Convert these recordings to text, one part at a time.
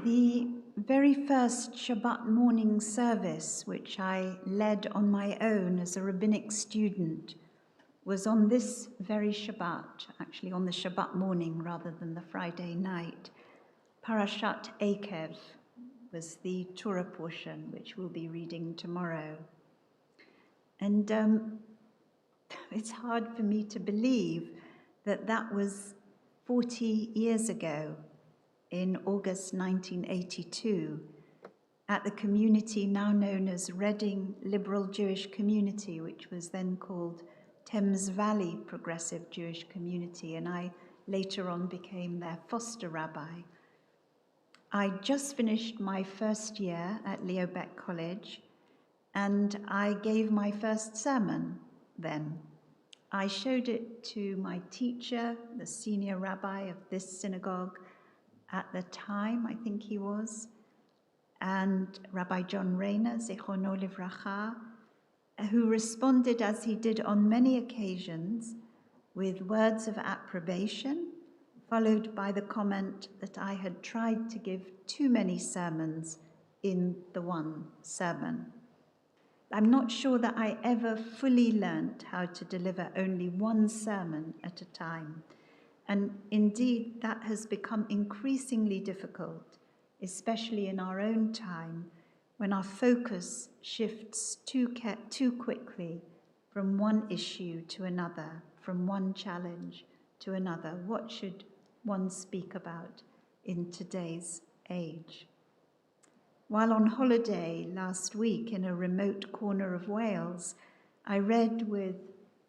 The very first Shabbat morning service, which I led on my own as a rabbinic student, was on this very Shabbat, actually on the Shabbat morning rather than the Friday night. Parashat Ekev was the Torah portion, which we'll be reading tomorrow. And it's hard for me to believe that that was 40 years ago, in August 1982, at the community now known as Reading Liberal Jewish Community, which was then called Thames Valley Progressive Jewish Community, and I later on became their foster rabbi. I just finished my first year at Leo Beck College, and I gave my first sermon then. I showed it to my teacher, the senior rabbi of this synagogue at the time, I think he was, and Rabbi John Rayner, Zichrono Livracha, who responded as he did on many occasions with words of approbation, followed by the comment that I had tried to give too many sermons in the one sermon. I'm not sure that I ever fully learnt how to deliver only one sermon at a time. And indeed, that has become increasingly difficult, especially in our own time, when our focus shifts too quickly from one issue to another, from one challenge to another. What should one speak about in today's age? While on holiday last week in a remote corner of Wales, I read with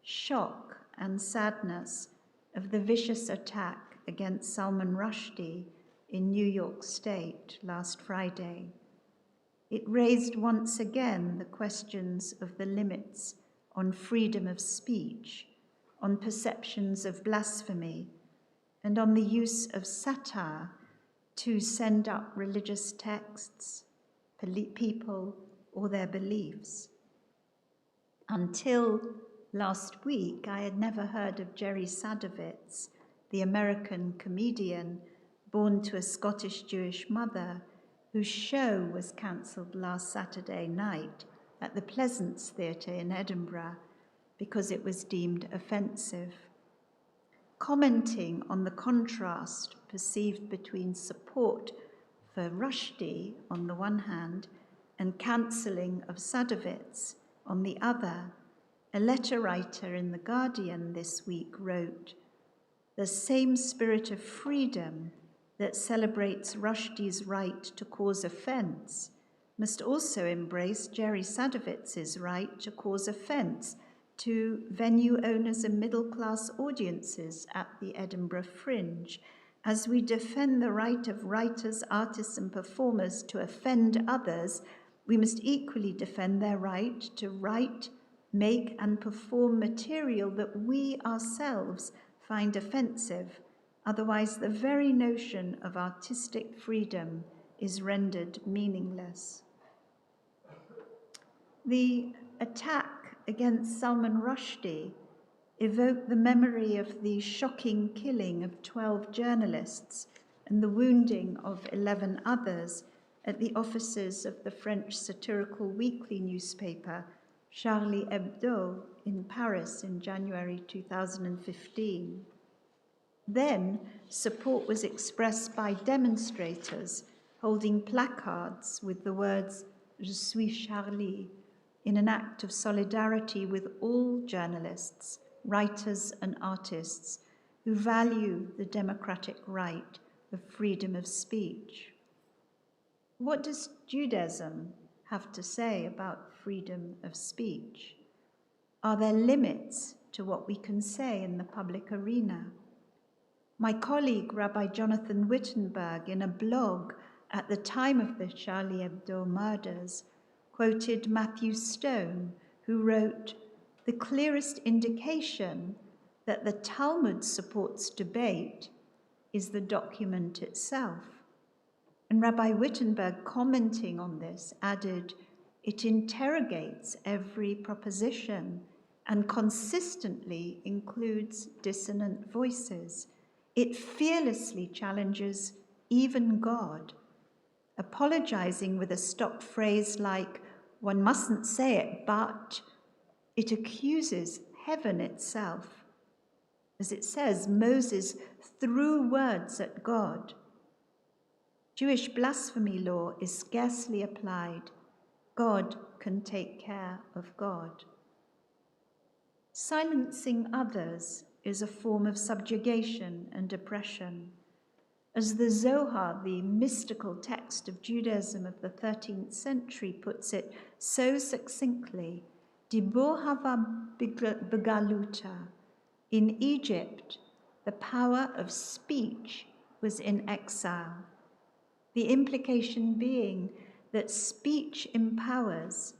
shock and sadness of the vicious attack against Salman Rushdie in New York State last Friday. It raised once again the questions of the limits on freedom of speech, on perceptions of blasphemy, and on the use of satire to send up religious texts, people, or their beliefs. Until last week, I had never heard of Jerry Sadowitz, the American comedian born to a Scottish Jewish mother, whose show was cancelled last Saturday night at the Pleasance Theatre in Edinburgh because it was deemed offensive. Commenting on the contrast perceived between support for Rushdie on the one hand and cancelling of Sadowitz on the other, a letter writer in The Guardian this week wrote, "The same spirit of freedom that celebrates Rushdie's right to cause offence must also embrace Jerry Sadowitz's right to cause offence to venue owners and middle-class audiences at the Edinburgh Fringe. As we defend the right of writers, artists, and performers to offend others, we must equally defend their right to write, make, and perform material that we ourselves find offensive. Otherwise, the very notion of artistic freedom is rendered meaningless." The attack against Salman Rushdie evoked the memory of the shocking killing of 12 journalists and the wounding of 11 others at the offices of the French satirical weekly newspaper Charlie Hebdo in Paris in January 2015. Then, support was expressed by demonstrators holding placards with the words "Je suis Charlie" in an act of solidarity with all journalists, writers, and artists who value the democratic right of freedom of speech. What does Judaism have to say about freedom of speech? Are there limits to what we can say in the public arena? My colleague, Rabbi Jonathan Wittenberg, in a blog at the time of the Charlie Hebdo murders, quoted Matthew Stone, who wrote, "The clearest indication that the Talmud supports debate is the document itself." And Rabbi Wittenberg, commenting on this, added, "It interrogates every proposition and consistently includes dissonant voices. It fearlessly challenges even God. apologizing with a stock phrase like, "One mustn't say it, but," it accuses heaven itself. As it says, Moses threw words at God. Jewish blasphemy law is scarcely applied. God can take care of God. Silencing others is a form of subjugation and oppression. As the Zohar, the mystical text of Judaism of the 13th century, puts it so succinctly, Dibur hava begaluta. In Egypt, the power of speech was in exile. The implication being that speech empowers,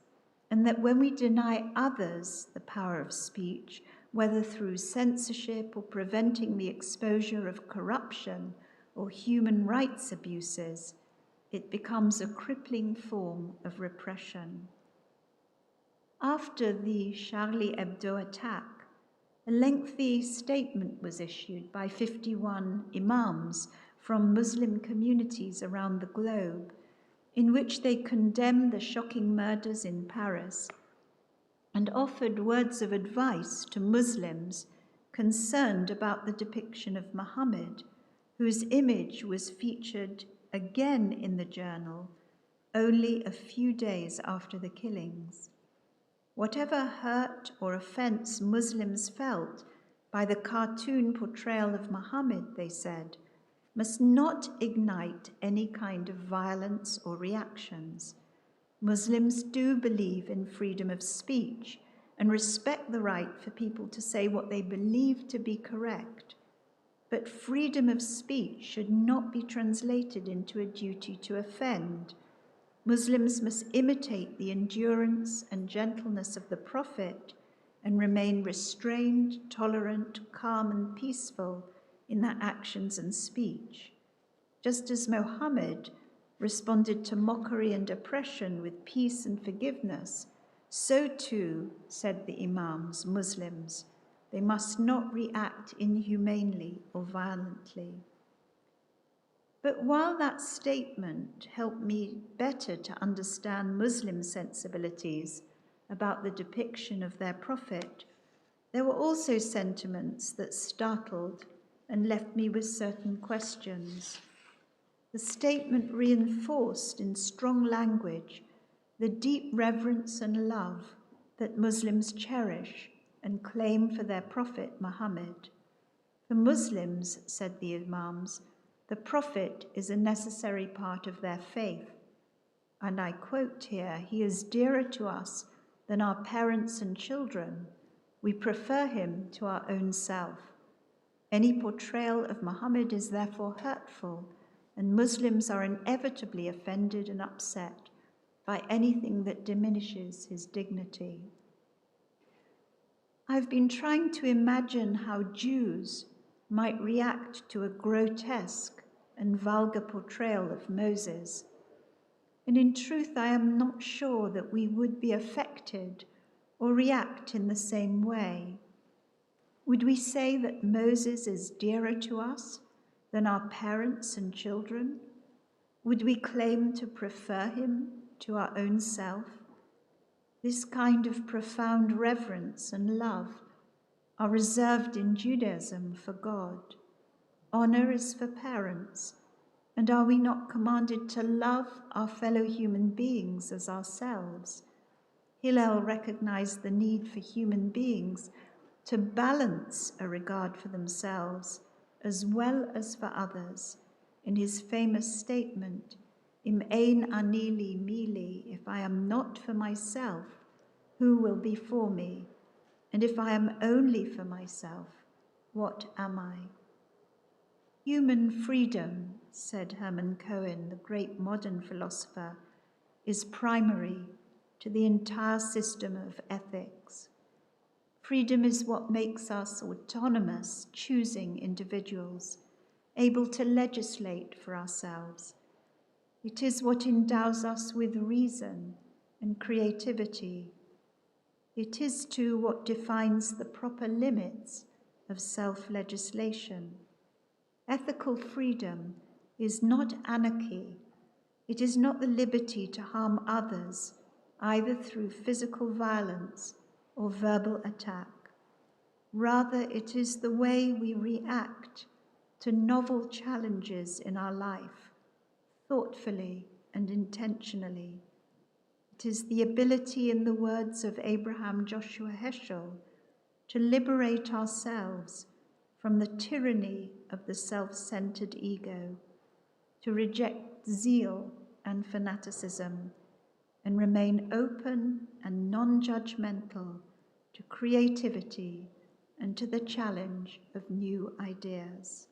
and that when we deny others the power of speech, whether through censorship or preventing the exposure of corruption or human rights abuses, it becomes a crippling form of repression. After the Charlie Hebdo attack, a lengthy statement was issued by 51 imams from Muslim communities around the globe, in which they condemned the shocking murders in Paris and offered words of advice to Muslims concerned about the depiction of Muhammad, whose image was featured again in the journal only a few days after the killings. Whatever hurt or offense Muslims felt by the cartoon portrayal of Muhammad, they said, must not ignite any kind of violence or reactions. Muslims do believe in freedom of speech and respect the right for people to say what they believe to be correct. But freedom of speech should not be translated into a duty to offend. Muslims must imitate the endurance and gentleness of the Prophet and remain restrained, tolerant, calm, and peaceful in their actions and speech. Just as Muhammad responded to mockery and oppression with peace and forgiveness, so too, said the Imams, Muslims, they must not react inhumanely or violently. But while that statement helped me better to understand Muslim sensibilities about the depiction of their prophet, there were also sentiments that startled and left me with certain questions. The statement reinforced in strong language the deep reverence and love that Muslims cherish and claim for their prophet Muhammad. For Muslims, said the Imams, the prophet is a necessary part of their faith. And I quote here, "He is dearer to us than our parents and children. We prefer him to our own self." Any portrayal of Muhammad is therefore hurtful, and Muslims are inevitably offended and upset by anything that diminishes his dignity. I've been trying to imagine how Jews might react to a grotesque and vulgar portrayal of Moses. And in truth, I am not sure that we would be affected or react in the same way. Would we say that Moses is dearer to us than our parents and children? Would we claim to prefer him to our own self? This kind of profound reverence and love are reserved in Judaism for God. Honor is for parents, and are we not commanded to love our fellow human beings as ourselves? Hillel recognized the need for human beings to balance a regard for themselves as well as for others in his famous statement, Im ein ani li mili, if I am not for myself, who will be for me? And if I am only for myself, what am I? Human freedom, said Hermann Cohen, the great modern philosopher, is primary to the entire system of ethics. Freedom is what makes us autonomous, choosing individuals, able to legislate for ourselves. It is what endows us with reason and creativity. It is, too, what defines the proper limits of self-legislation. Ethical freedom is not anarchy, It is not the liberty to harm others, either through physical violence or verbal attack. Rather, it is the way we react to novel challenges in our life, thoughtfully and intentionally. It is the ability, in the words of Abraham Joshua Heschel, to liberate ourselves from the tyranny of the self-centered ego, to reject zeal and fanaticism, and remain open and non-judgmental to creativity and to the challenge of new ideas.